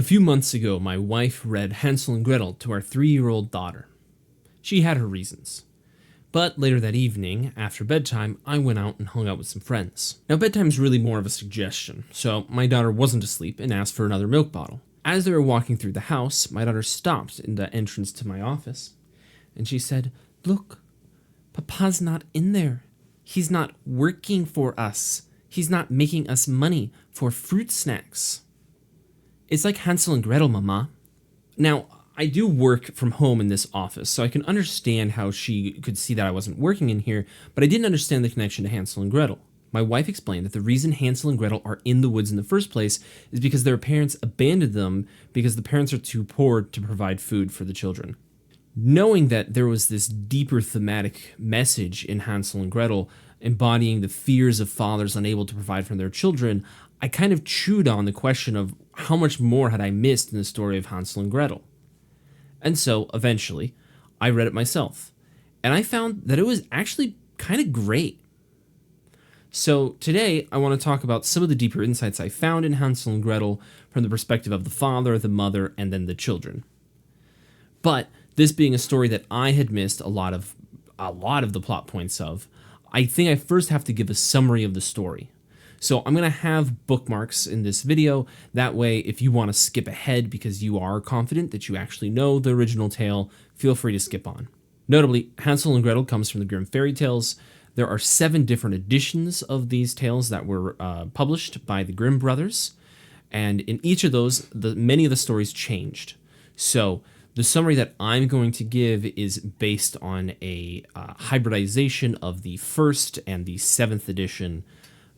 few months ago, my wife read Hansel and Gretel to our 3-year-old daughter. She had her reasons. But later that evening, after bedtime, I went out and hung out with some friends. Now, bedtime's really more of a suggestion, so my daughter wasn't asleep and asked for another milk bottle. As they were walking through the house, my daughter stopped in the entrance to my office, and she said, "Look, Papa's not in there. He's not working for us. He's not making us money for fruit snacks." It's like Hansel and Gretel, Mama. Now, I do work from home in this office, so I can understand how she could see that I wasn't working in here, but I didn't understand the connection to Hansel and Gretel. My wife explained that the reason Hansel and Gretel are in the woods in the first place is because their parents abandoned them because the parents are too poor to provide food for the children. Knowing that there was this deeper thematic message in Hansel and Gretel embodying the fears of fathers unable to provide for their children, I kind of chewed on the question of how much more had I missed in the story of Hansel and Gretel. And so, eventually, I read it myself, and I found that it was actually kind of great. So today, I want to talk about some of the deeper insights I found in Hansel and Gretel from the perspective of the father, the mother, and then the children. But this being a story that I had missed a lot of the plot points of, I think I first have to give a summary of the story. So I'm going to have bookmarks in this video. That way, if you want to skip ahead because you are confident that you actually know the original tale, feel free to skip on. Notably, Hansel and Gretel comes from the Grimm fairy tales. There are 7 different editions of these tales that were published by the Grimm Brothers. And in each of those, many of the stories changed. So the summary that I'm going to give is based on a hybridization of the 1st and the 7th edition,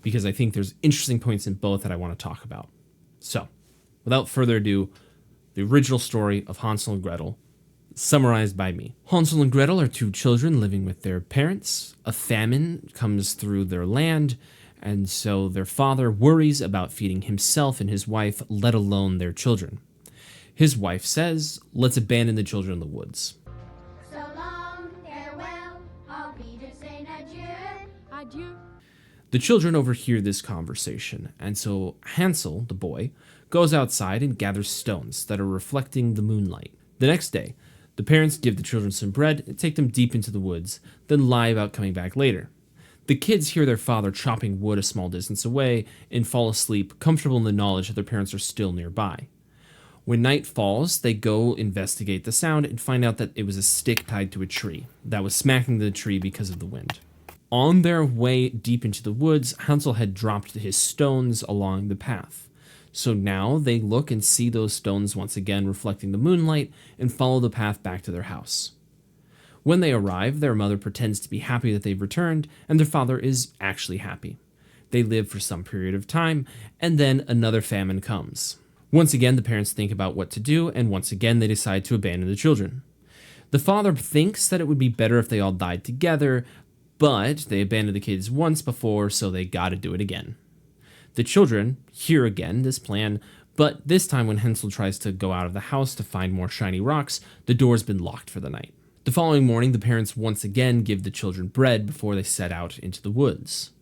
because I think there's interesting points in both that I want to talk about. So, without further ado, the original story of Hansel and Gretel, summarized by me. Hansel and Gretel are 2 children living with their parents. A famine comes through their land, and so their father worries about feeding himself and his wife, let alone their children. His wife says, "Let's abandon the children in the woods." So long, farewell, auf Wiedersehen, adieu. Adieu. The children overhear this conversation, and so Hansel, the boy, goes outside and gathers stones that are reflecting the moonlight. The next day, the parents give the children some bread and take them deep into the woods, then lie about coming back later. The kids hear their father chopping wood a small distance away and fall asleep, comfortable in the knowledge that their parents are still nearby. When night falls, they go investigate the sound and find out that it was a stick tied to a tree that was smacking the tree because of the wind. On their way deep into the woods, Hansel had dropped his stones along the path. So now they look and see those stones once again reflecting the moonlight and follow the path back to their house. When they arrive, their mother pretends to be happy that they've returned, and their father is actually happy. They live for some period of time, and then another famine comes. Once again, the parents think about what to do, and once again they decide to abandon the children. The father thinks that it would be better if they all died together, but they abandoned the kids once before, so they gotta do it again. The children hear again this plan, but this time when Hansel tries to go out of the house to find more shiny rocks, the door's been locked for the night. The following morning, the parents once again give the children bread before they set out into the woods.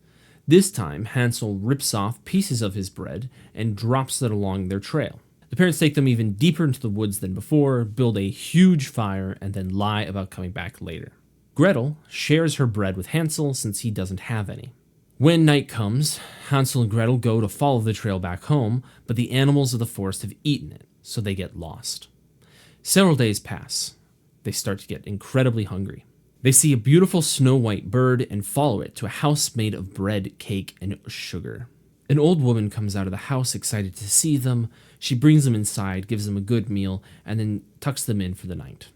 This time, Hansel rips off pieces of his bread and drops it along their trail. The parents take them even deeper into the woods than before, build a huge fire, and then lie about coming back later. Gretel shares her bread with Hansel since he doesn't have any. When night comes, Hansel and Gretel go to follow the trail back home, but the animals of the forest have eaten it, so they get lost. Several days pass. They start to get incredibly hungry. They see a beautiful snow-white bird and follow it to a house made of bread, cake, and sugar. An old woman comes out of the house excited to see them. She brings them inside, gives them a good meal, and then tucks them in for the night.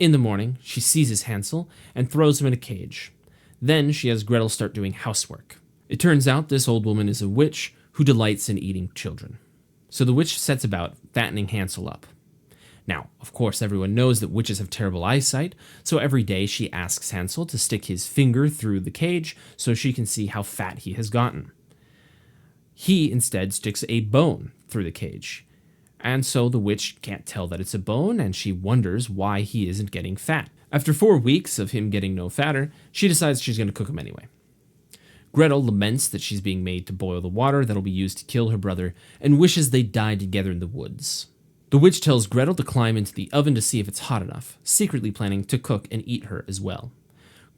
In the morning, she seizes Hansel and throws him in a cage. Then she has Gretel start doing housework. It turns out this old woman is a witch who delights in eating children. So the witch sets about fattening Hansel up. Now, of course, everyone knows that witches have terrible eyesight, so every day she asks Hansel to stick his finger through the cage so she can see how fat he has gotten. He instead sticks a bone through the cage, and so the witch can't tell that it's a bone, and she wonders why he isn't getting fat. After 4 weeks of him getting no fatter, she decides she's going to cook him anyway. Gretel laments that she's being made to boil the water that'll be used to kill her brother and wishes they died together in the woods. The witch tells Gretel to climb into the oven to see if it's hot enough, secretly planning to cook and eat her as well.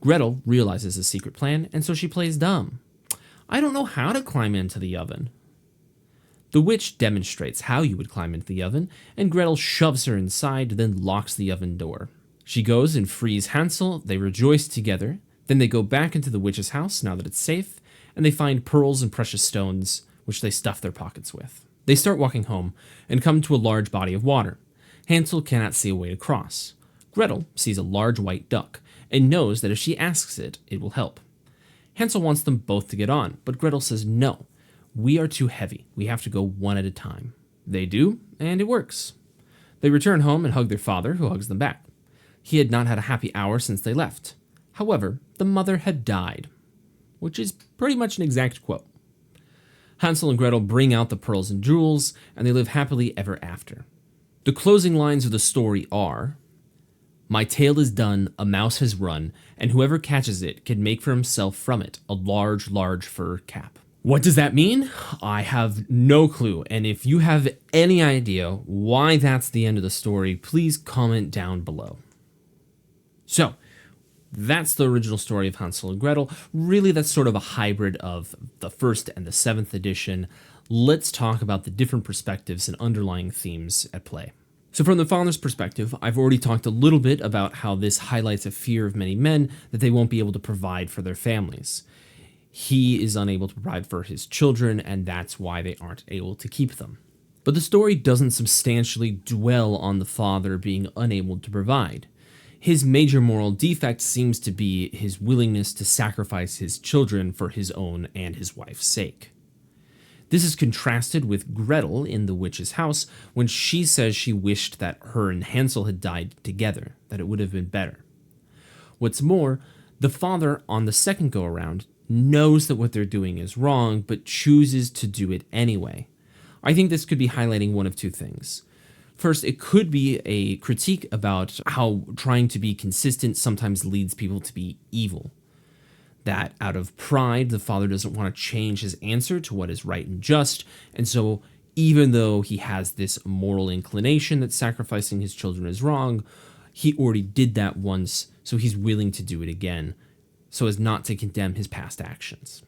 Gretel realizes the secret plan, and so she plays dumb. I don't know how to climb into the oven. The witch demonstrates how you would climb into the oven, and Gretel shoves her inside, then locks the oven door. She goes and frees Hansel, they rejoice together, then they go back into the witch's house now that it's safe, and they find pearls and precious stones, which they stuff their pockets with. They start walking home, and come to a large body of water. Hansel cannot see a way to cross. Gretel sees a large white duck, and knows that if she asks it, it will help. Hansel wants them both to get on, but Gretel says no. We are too heavy. We have to go one at a time. They do, and it works. They return home and hug their father, who hugs them back. He had not had a happy hour since they left. However, the mother had died, which is pretty much an exact quote. Hansel and Gretel bring out the pearls and jewels, and they live happily ever after. The closing lines of the story are, "My tale is done, a mouse has run, and whoever catches it can make for himself from it a large, large fur cap." What does that mean? I have no clue, and if you have any idea why that's the end of the story, please comment down below. So, that's the original story of Hansel and Gretel. Really, that's sort of a hybrid of the 1st and the 7th edition. Let's talk about the different perspectives and underlying themes at play. So from the father's perspective, I've already talked a little bit about how this highlights a fear of many men that they won't be able to provide for their families. He is unable to provide for his children, and that's why they aren't able to keep them. But the story doesn't substantially dwell on the father being unable to provide. His major moral defect seems to be his willingness to sacrifice his children for his own and his wife's sake. This is contrasted with Gretel in the witch's house when she says she wished that her and Hansel had died together, that it would have been better. What's more, the father on the second go-around knows that what they're doing is wrong, but chooses to do it anyway. I think this could be highlighting one of two things. First, it could be a critique about how trying to be consistent sometimes leads people to be evil. That out of pride, the father doesn't want to change his answer to what is right and just, and so even though he has this moral inclination that sacrificing his children is wrong, he already did that once, so he's willing to do it again, so as not to condemn his past actions.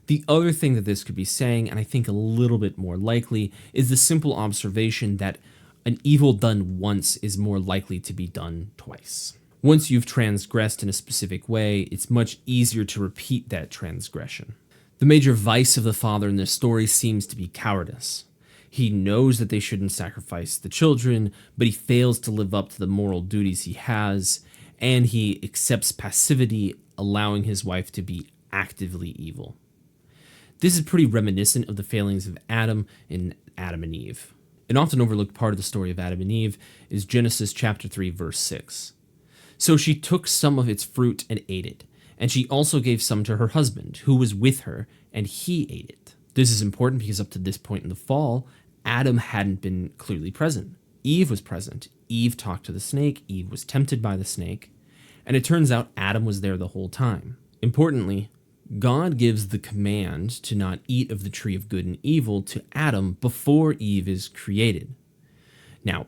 The other thing that this could be saying, and I think a little bit more likely, is the simple observation that an evil done once is more likely to be done twice. Once you've transgressed in a specific way, it's much easier to repeat that transgression. The major vice of the father in this story seems to be cowardice. He knows that they shouldn't sacrifice the children, but he fails to live up to the moral duties he has, and he accepts passivity, allowing his wife to be actively evil. This is pretty reminiscent of the failings of Adam in Adam and Eve. An often overlooked part of the story of Adam and Eve is Genesis chapter 3, verse 6. So she took some of its fruit and ate it, and she also gave some to her husband, who was with her, and he ate it. This is important because up to this point in the fall, Adam hadn't been clearly present. Eve was present. Eve talked to the snake. Eve was tempted by the snake. And it turns out Adam was there the whole time. Importantly, God gives the command to not eat of the tree of good and evil to Adam before Eve is created. Now,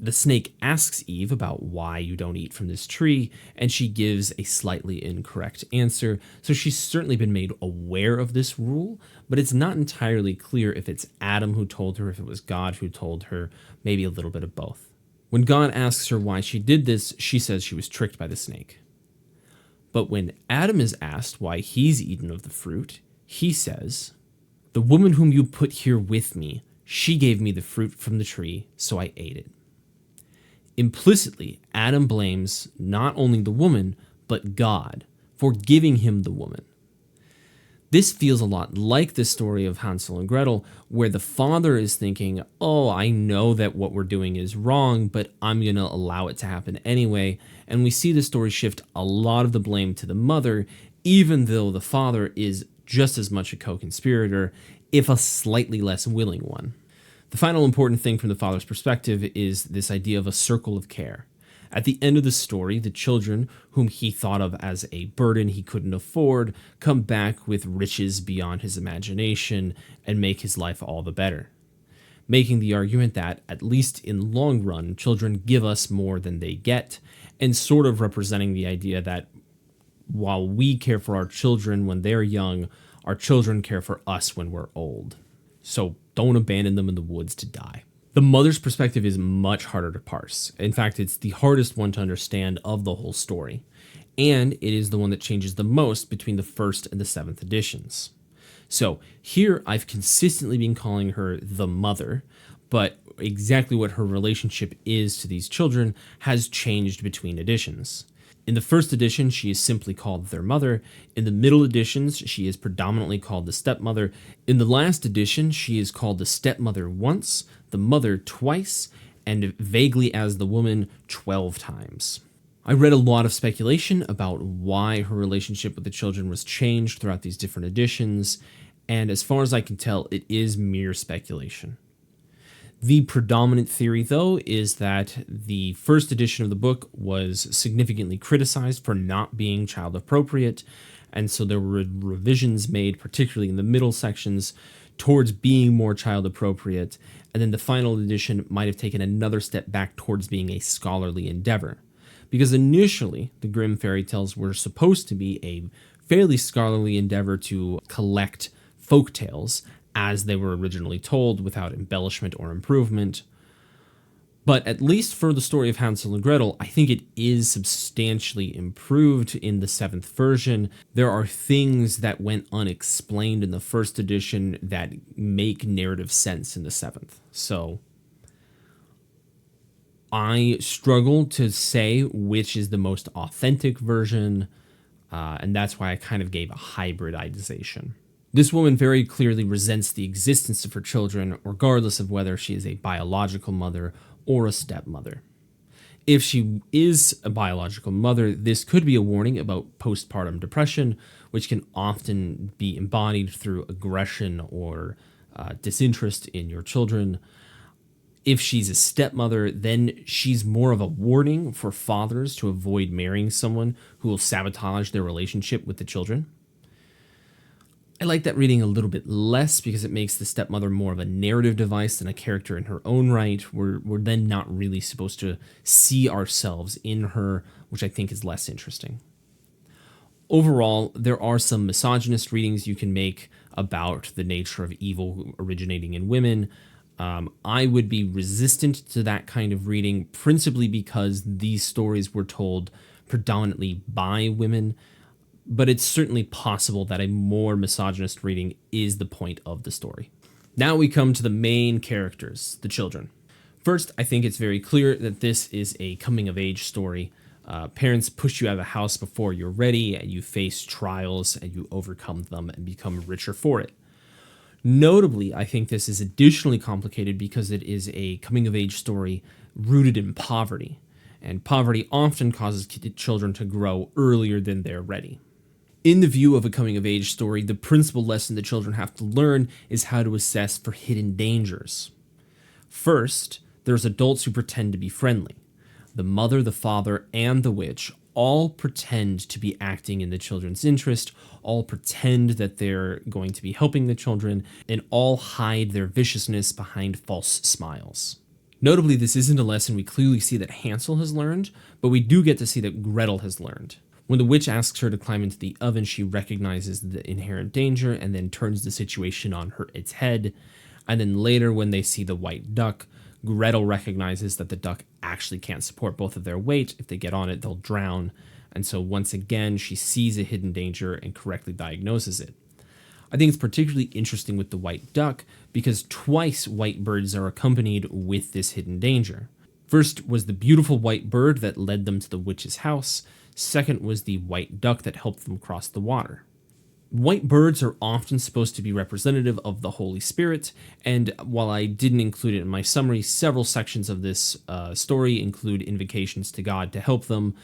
the snake asks Eve about why you don't eat from this tree, and she gives a slightly incorrect answer, so she's certainly been made aware of this rule, but it's not entirely clear if it's Adam who told her, if it was God who told her, maybe a little bit of both. When God asks her why she did this, she says she was tricked by the snake. But when Adam is asked why he's eaten of the fruit, he says, "The woman whom you put here with me, she gave me the fruit from the tree, so I ate it." Implicitly, Adam blames not only the woman, but God for giving him the woman. This feels a lot like the story of Hansel and Gretel, where the father is thinking, oh, I know that what we're doing is wrong, but I'm going to allow it to happen anyway. And we see the story shift a lot of the blame to the mother, even though the father is just as much a co-conspirator, if a slightly less willing one. The final important thing from the father's perspective is this idea of a circle of care. At the end of the story, the children, whom he thought of as a burden he couldn't afford, come back with riches beyond his imagination and make his life all the better, making the argument that, at least in long run, children give us more than they get, and sort of representing the idea that while we care for our children when they're young, our children care for us when we're old. So don't abandon them in the woods to die. The mother's perspective is much harder to parse. In fact, it's the hardest one to understand of the whole story, and it is the one that changes the most between the first and the seventh editions. So here I've consistently been calling her the mother, but exactly what her relationship is to these children has changed between editions. In the first edition, she is simply called their mother. In the middle editions, she is predominantly called the stepmother. In the last edition, she is called the stepmother once, the mother twice, and vaguely as the woman 12 times. I read a lot of speculation about why her relationship with the children was changed throughout these different editions, and as far as I can tell, it is mere speculation. The predominant theory, though, is that the first edition of the book was significantly criticized for not being child appropriate, and so there were revisions made, particularly in the middle sections, towards being more child appropriate, and then the final edition might have taken another step back towards being a scholarly endeavor. Because initially, the Grimm fairy tales were supposed to be a fairly scholarly endeavor to collect folk tales as they were originally told without embellishment or improvement. But at least for the story of Hansel and Gretel, I think it is substantially improved in the seventh version. There are things that went unexplained in the first edition that make narrative sense in the seventh. So I struggle to say which is the most authentic version, and that's why I kind of gave a hybridization. This woman very clearly resents the existence of her children, regardless of whether she is a biological mother or a stepmother. If she is a biological mother, this could be a warning about postpartum depression, which can often be embodied through aggression or disinterest in your children. If she's a stepmother, then she's more of a warning for fathers to avoid marrying someone who will sabotage their relationship with the children. I like that reading a little bit less because it makes the stepmother more of a narrative device than a character in her own right. We're then not really supposed to see ourselves in her, which I think is less interesting. Overall, there are some misogynist readings you can make about the nature of evil originating in women. I would be resistant to that kind of reading, principally because these stories were told predominantly by women. But it's certainly possible that a more misogynist reading is the point of the story. Now we come to the main characters, the children. First, I think it's very clear that this is a coming-of-age story. Parents push you out of the house before you're ready, and you face trials, and you overcome them and become richer for it. Notably, I think this is additionally complicated because it is a coming-of-age story rooted in poverty, and poverty often causes children to grow earlier than they're ready. In the view of a coming-of-age story, the principal lesson the children have to learn is how to assess for hidden dangers. First, there's adults who pretend to be friendly. The mother, the father, and the witch all pretend to be acting in the children's interest, all pretend that they're going to be helping the children, and all hide their viciousness behind false smiles. Notably, this isn't a lesson we clearly see that Hansel has learned, but we do get to see that Gretel has learned. When the witch asks her to climb into the oven, she recognizes the inherent danger and then turns the situation on its head. And then later, when they see the white duck, Gretel recognizes that the duck actually can't support both of their weight. If they get on it, they'll drown. And so once again, she sees a hidden danger and correctly diagnoses it. I think it's particularly interesting with the white duck because twice white birds are accompanied with this hidden danger. First was the beautiful white bird that led them to the witch's house. Second was the white duck that helped them cross the water. White birds are often supposed to be representative of the Holy Spirit, and while I didn't include it in my summary, several sections of this story include invocations to God to help them,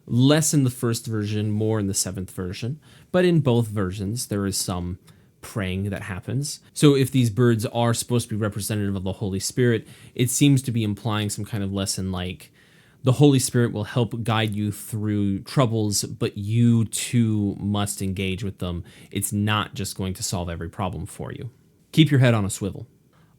less in the first version, more in the seventh version, but in both versions there is some praying that happens. So if these birds are supposed to be representative of the Holy Spirit, it seems to be implying some kind of lesson like, The Holy Spirit will help guide you through troubles, but you too must engage with them. It's not just going to solve every problem for you. Keep your head on a swivel.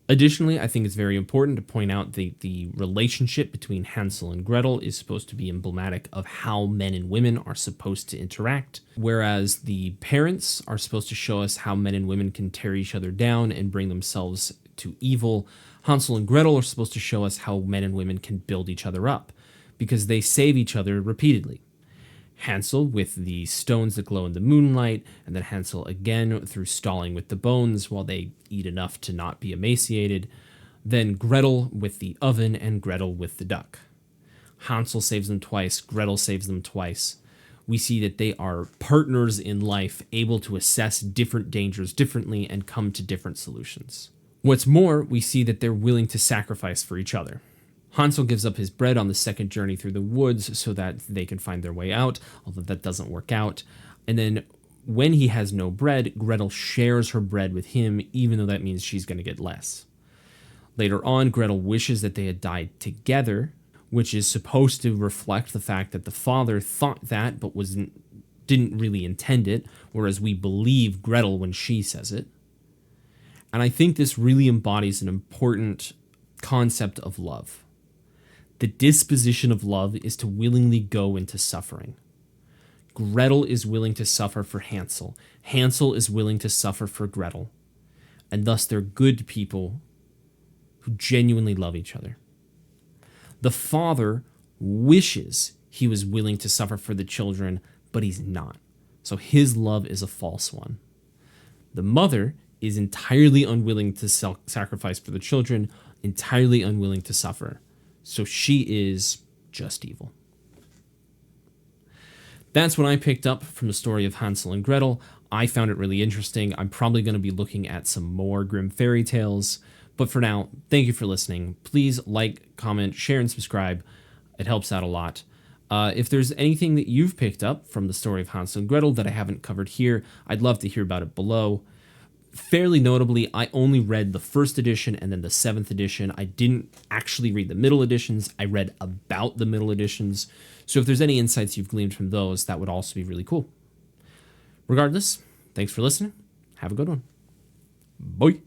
Additionally, I think it's very important to point out the relationship between Hansel and Gretel is supposed to be emblematic of how men and women are supposed to interact, whereas the parents are supposed to show us how men and women can tear each other down and bring themselves to evil. Hansel and Gretel are supposed to show us how men and women can build each other up, because they save each other repeatedly. Hansel with the stones that glow in the moonlight, and then Hansel again through stalling with the bones while they eat enough to not be emaciated. Then Gretel with the oven, and Gretel with the duck. Hansel saves them twice, Gretel saves them twice. We see that they are partners in life, able to assess different dangers differently and come to different solutions. What's more, we see that they're willing to sacrifice for each other. Hansel gives up his bread on the second journey through the woods so that they can find their way out, although that doesn't work out. And then when he has no bread, Gretel shares her bread with him, even though that means she's going to get less. Later on, Gretel wishes that they had died together, which is supposed to reflect the fact that the father thought that but didn't really intend it, whereas we believe Gretel when she says it. And I think this really embodies an important concept of love. The disposition of love is to willingly go into suffering. Gretel is willing to suffer for Hansel. Hansel is willing to suffer for Gretel. And thus they're good people who genuinely love each other. The father wishes he was willing to suffer for the children, but he's not. So his love is a false one. The mother is entirely unwilling to sacrifice for the children, entirely unwilling to suffer. So she is just evil. That's what I picked up from the story of Hansel and Gretel. I found it really interesting. I'm probably going to be looking at some more Grimm fairy tales. But for now, thank you for listening. Please like, comment, share, and subscribe. It helps out a lot. If there's anything that you've picked up from the story of Hansel and Gretel that I haven't covered here, I'd love to hear about it below. Fairly notably, I only read the first edition and then the 7th edition. I didn't actually read the middle editions. I read about the middle editions. So if there's any insights you've gleaned from those, that would also be really cool. Regardless, thanks for listening. Have a good one. Bye.